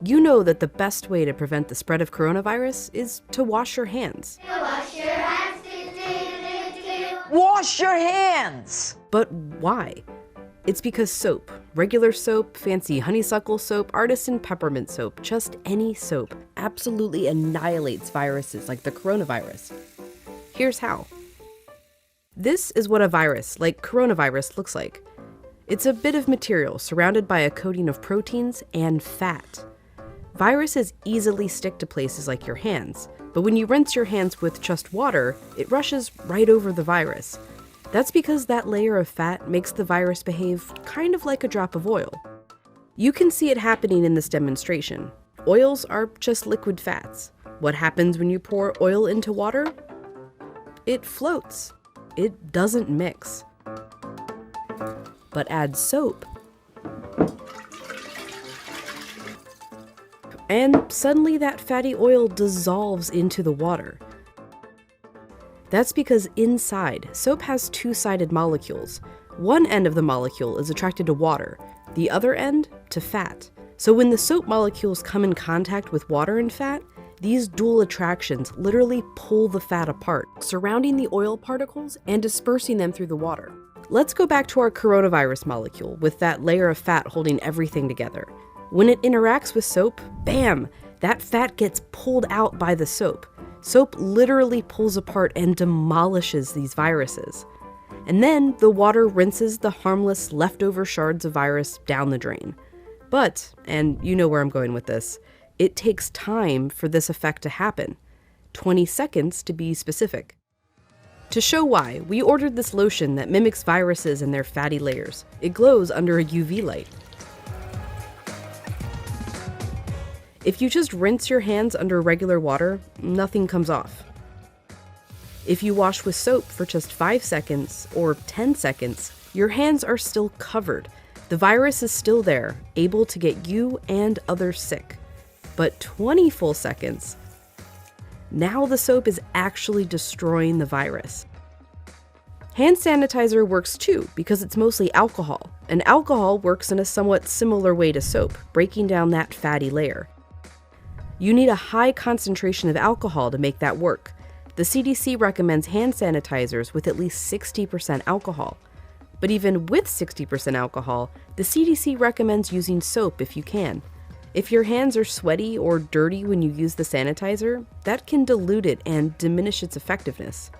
You know that the best way to prevent the spread of coronavirus is to wash your hands. Wash your hands. Wash your hands! But why? It's because soap, regular soap, fancy honeysuckle soap, artisan peppermint soap, just any soap, absolutely annihilates viruses like the coronavirus. Here's how. This is what a virus, like coronavirus, looks like. It's a bit of material surrounded by a coating of proteins and fat. Viruses easily stick to places like your hands, but when you rinse your hands with just water, it rushes right over the virus. That's because that layer of fat makes the virus behave kind of like a drop of oil. You can see it happening in this demonstration. Oils are just liquid fats. What happens when you pour oil into water? It floats. It doesn't mix. But add soap, and suddenly that fatty oil dissolves into the water. That's because inside, soap has two-sided molecules. One end of the molecule is attracted to water, the other end to fat. So when the soap molecules come in contact with water and fat, these dual attractions literally pull the fat apart, surrounding the oil particles and dispersing them through the water. Let's go back to our coronavirus molecule with that layer of fat holding everything together. When it interacts with soap, bam, that fat gets pulled out by the soap. Soap literally pulls apart and demolishes these viruses. And then the water rinses the harmless leftover shards of virus down the drain. But, and you know where I'm going with this, it takes time for this effect to happen. 20 seconds to be specific. To show why, we ordered this lotion that mimics viruses and their fatty layers. It glows under a UV light. If you just rinse your hands under regular water, nothing comes off. If you wash with soap for just 5 seconds or 10 seconds, your hands are still covered. The virus is still there, able to get you and others sick. But 20 full seconds, now the soap is actually destroying the virus. Hand sanitizer works too because it's mostly alcohol, and alcohol works in a somewhat similar way to soap, breaking down that fatty layer. You need a high concentration of alcohol to make that work. The CDC recommends hand sanitizers with at least 60% alcohol. But even with 60% alcohol, the CDC recommends using soap if you can. If your hands are sweaty or dirty when you use the sanitizer, that can dilute it and diminish its effectiveness.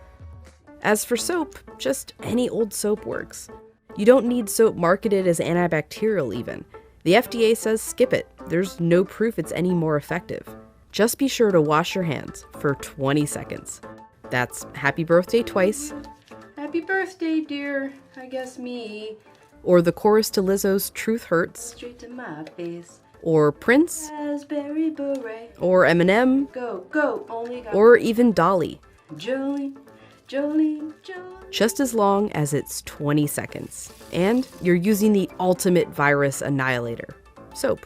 As for soap, just any old soap works. You don't need soap marketed as antibacterial even. The FDA says skip it. There's no proof it's any more effective. Just be sure to wash your hands for 20 seconds. That's happy birthday twice. Happy birthday, dear. I guess me. Or the chorus to Lizzo's Truth Hurts. Straight to my face. Or Prince. Raspberry beret. Or Eminem. Go, go, only got. Or even Dolly. Jolene, Jolene, Jolene. Just as long as it's 20 seconds. And you're using the ultimate virus annihilator, soap.